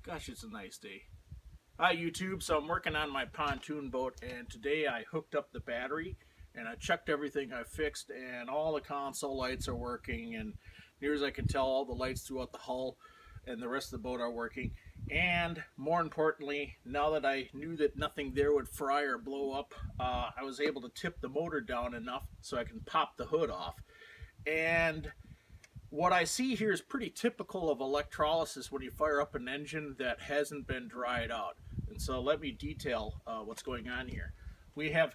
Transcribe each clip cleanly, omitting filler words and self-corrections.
Gosh, it's a nice day. Hi YouTube, so I'm working on my pontoon boat, and today I hooked up the battery and I checked everything I fixed, and all the console lights are working, and near as I can tell, all the lights throughout the hull and the rest of the boat are working. And more importantly, now that I knew that nothing there would fry or blow up, I was able to tip the motor down enough so I can pop the hood off. And what I see here is pretty typical of electrolysis when you fire up an engine that hasn't been dried out. And so let me detail what's going on here. We have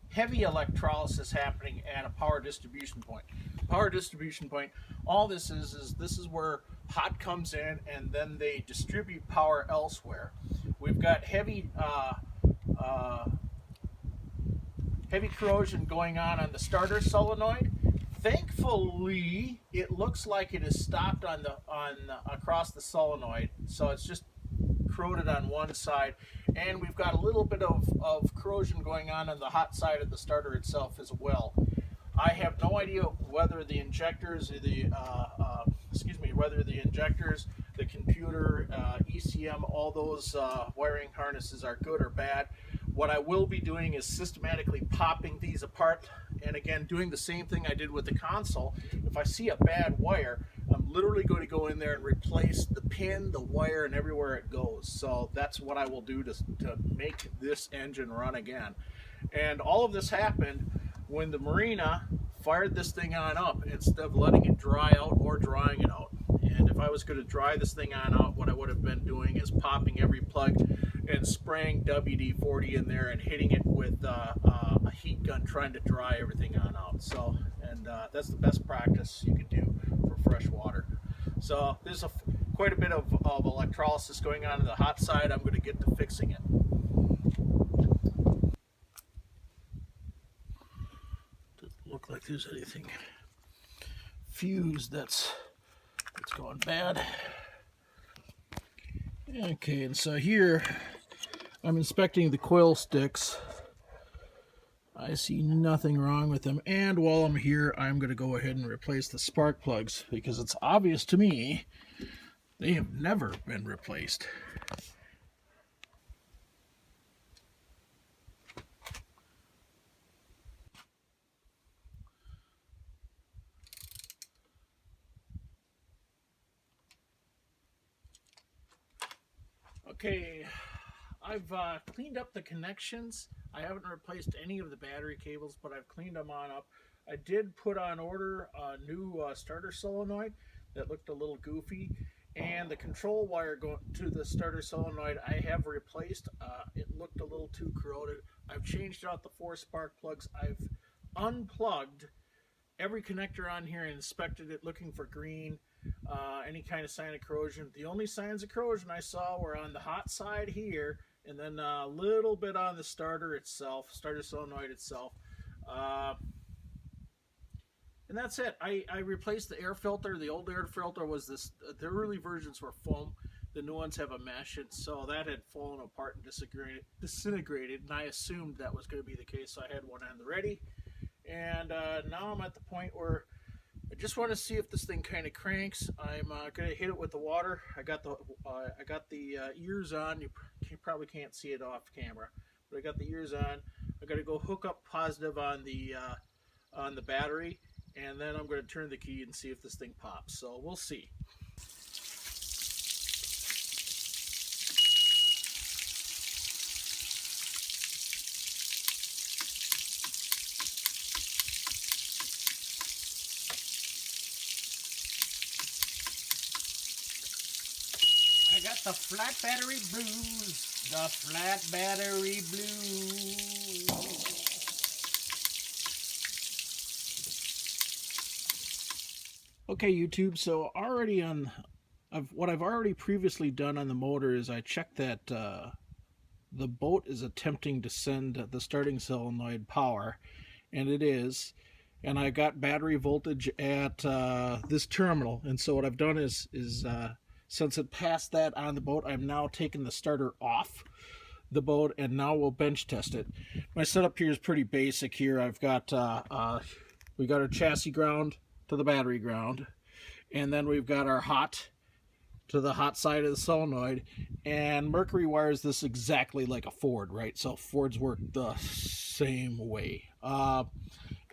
heavy electrolysis happening at a power distribution point. Power distribution point, all this is where hot comes in and then they distribute power elsewhere. We've got heavy corrosion going on the starter solenoid. Thankfully, it looks like it is stopped across the solenoid, so it's just corroded on one side, and we've got a little bit of corrosion going on the hot side of the starter itself as well. I have no idea whether the injectors, the computer, ECM, all those wiring harnesses are good or bad. What I will be doing is systematically popping these apart, and again doing the same thing I did with the console. If I see a bad wire, I'm literally going to go in there and replace the pin, the wire, and everywhere it goes. So that's what I will do to make this engine run again. And all of this happened when the marina fired this thing on up instead of letting it dry out or drying it out. And if I was going to dry this thing on out, what I would have been doing is popping every plug and spraying WD-40 in there and hitting it with a heat gun, trying to dry everything on out. So, and that's the best practice you can do for fresh water. So there's quite a bit of electrolysis going on the hot side. I'm going to get to fixing it. Doesn't look like there's anything fused that's going bad. Okay, and so here I'm inspecting the coil sticks. I see nothing wrong with them, and while I'm here I'm going to go ahead and replace the spark plugs, because it's obvious to me they have never been replaced. Okay, I've cleaned up the connections. I haven't replaced any of the battery cables, but I've cleaned them on up. I did put on order a new starter solenoid that looked a little goofy, and the control wire going to the starter solenoid I have replaced. It looked a little too corroded. I've changed out the 4 spark plugs. I've unplugged every connector on here and inspected it, looking for green, any kind of sign of corrosion. The only signs of corrosion I saw were on the hot side here, and then a little bit on the starter solenoid itself. And that's it. I replaced the air filter. The old air filter was this, the early versions were foam. The new ones have a mesh, and so that had fallen apart and disintegrated, and I assumed that was going to be the case, so I had one on the ready. And now I'm at the point where I just want to see if this thing kind of cranks. I'm going to hit it with the water. I got the ears on. You probably can't see it off camera, but I got the ears on. I got to go hook up positive on the battery, and then I'm going to turn the key and see if this thing pops. So we'll see. I got the flat battery blues, the flat battery blues. Okay, YouTube, so already what I've already previously done on the motor is I checked that the boat is attempting to send the starting solenoid power, and it is. And I got battery voltage at this terminal, and so what I've done is since it passed that on the boat, I'm now taking the starter off the boat, and now we'll bench test it. My setup here is pretty basic here. I've got we got our chassis ground to the battery ground, and then we've got our hot to the hot side of the solenoid, and Mercury wires this exactly like a Ford, right? So Fords work the same way. So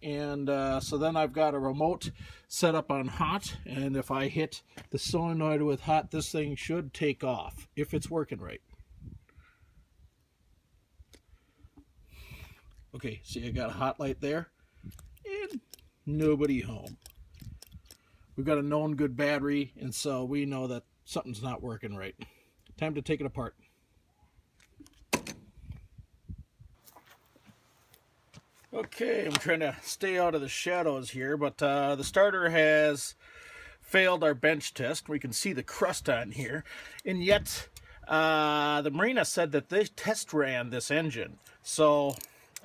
then I've got a remote set up on hot, and if I hit the solenoid with hot, this thing should take off if it's working right. Okay, see, I got a hot light there, and nobody home. We've got a known good battery, and so we know that something's not working right. Time to take it apart. Okay, I'm trying to stay out of the shadows here, but the starter has failed our bench test. We can see the crust on here, and yet the marina said that they test ran this engine, so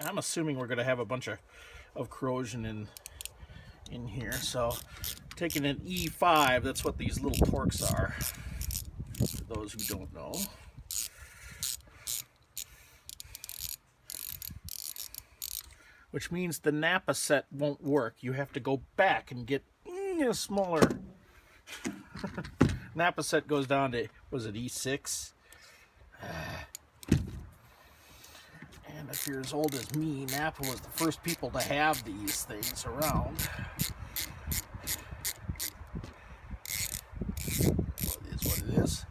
I'm assuming we're going to have a bunch of corrosion in here. So taking an E5, that's what these little torques are, for those who don't know. Which means the Napa set won't work. You have to go back and get a smaller. Napa set goes down to, was it E6? And if you're as old as me, Napa was the first people to have these things around. Well, it is what it is.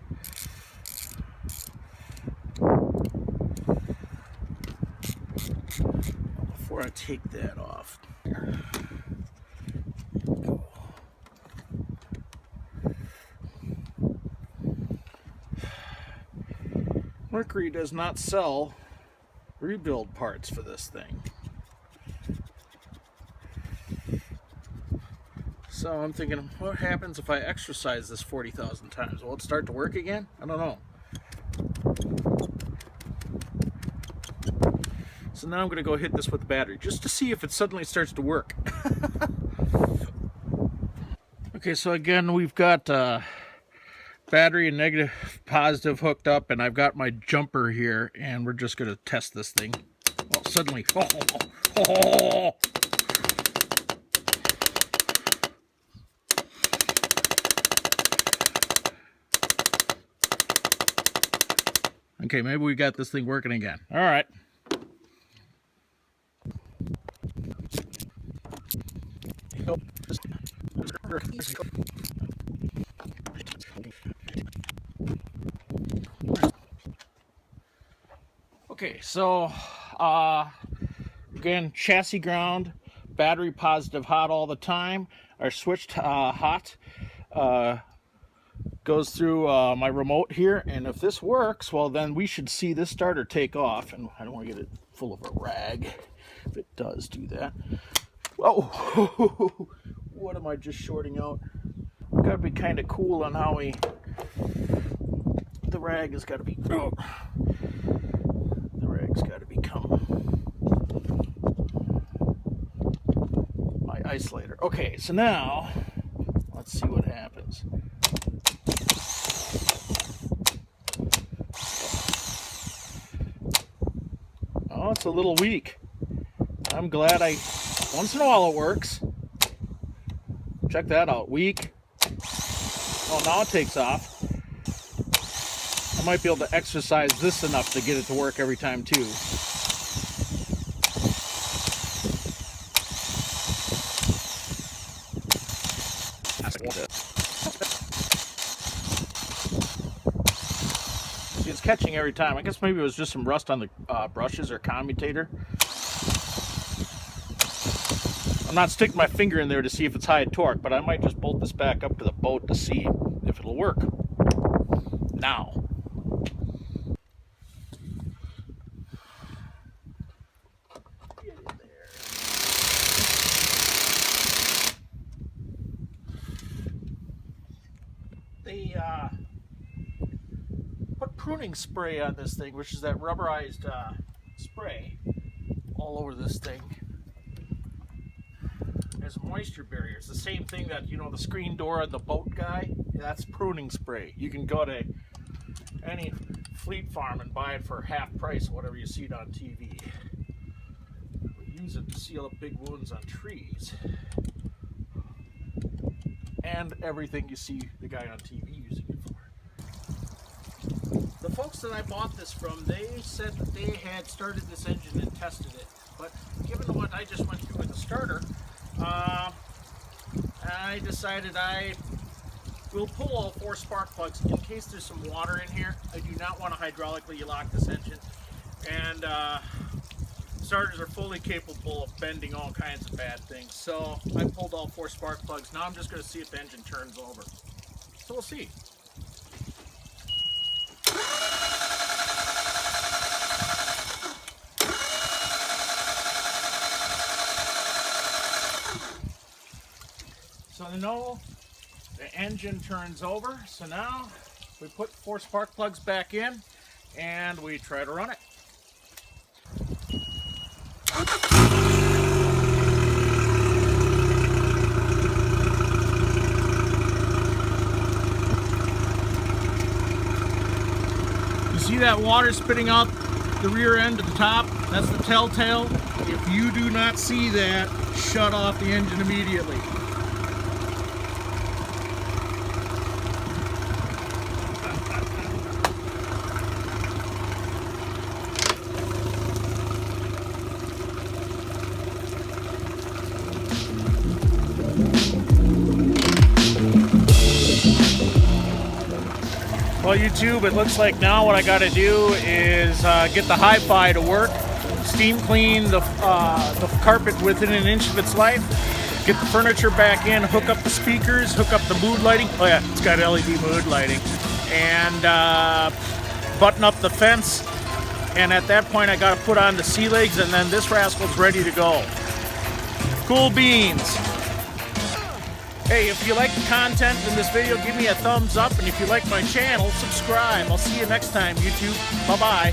Before I take that off, there we go. Mercury does not sell rebuild parts for this thing. So I'm thinking, what happens if I exercise this 40,000 times? Will it start to work again? I don't know. So now I'm going to go hit this with the battery just to see if it suddenly starts to work. Okay, so again, we've got battery and negative, positive hooked up, and I've got my jumper here, and we're just going to test this thing. Well, suddenly, Okay, maybe we got this thing working again. All right. Okay, so again, chassis ground, battery positive hot all the time. Our switched hot goes through my remote here, and if this works, well, then we should see this starter take off. And I don't want to get it full of a rag if it does do that. Whoa, what am I just shorting out? We've got to be kind of cool on how we, the rag has got to be, the rag's got to become my isolator. Okay, so now let's see what happens. Oh, it's a little weak. I'm glad once in a while it works. Check that out, weak. Oh, now it takes off. I might be able to exercise this enough to get it to work every time too. See, it's catching every time. I guess maybe it was just some rust on the brushes or commutator. I'm not sticking my finger in there to see if it's high torque, but I might just bolt this back up to the boat to see if it'll work. Now. Get in there. They put pruning spray on this thing, which is that rubberized spray all over this thing. There's moisture barrier. It's the same thing that, you know, the screen door on the boat guy, that's pruning spray. You can go to any fleet farm and buy it for half price, whatever you see it on TV. We use it to seal up big wounds on trees. And everything you see the guy on TV using it for. The folks that I bought this from, they said that they had started this engine and tested it. But given what I just went through with the starter, I decided I will pull all 4 spark plugs in case there's some water in here. I do not want to hydraulically lock this engine. And starters are fully capable of bending all kinds of bad things. So I pulled all 4 spark plugs. Now I'm just going to see if the engine turns over. So we'll see. So no, the engine turns over. So now we put 4 spark plugs back in and we try to run it. You see that water spitting out the rear end at the top? That's the telltale. If you do not see that, shut off the engine immediately. Well, YouTube, it looks like now what I got to do is get the hi-fi to work, steam clean the carpet within an inch of its life, get the furniture back in, hook up the speakers, hook up the mood lighting. Oh yeah, it's got LED mood lighting. And button up the fence. And at that point I got to put on the sea legs, and then this rascal's ready to go. Cool beans. Hey, if you like the content in this video, give me a thumbs up, and if you like my channel, subscribe. I'll see you next time, YouTube. Bye-bye.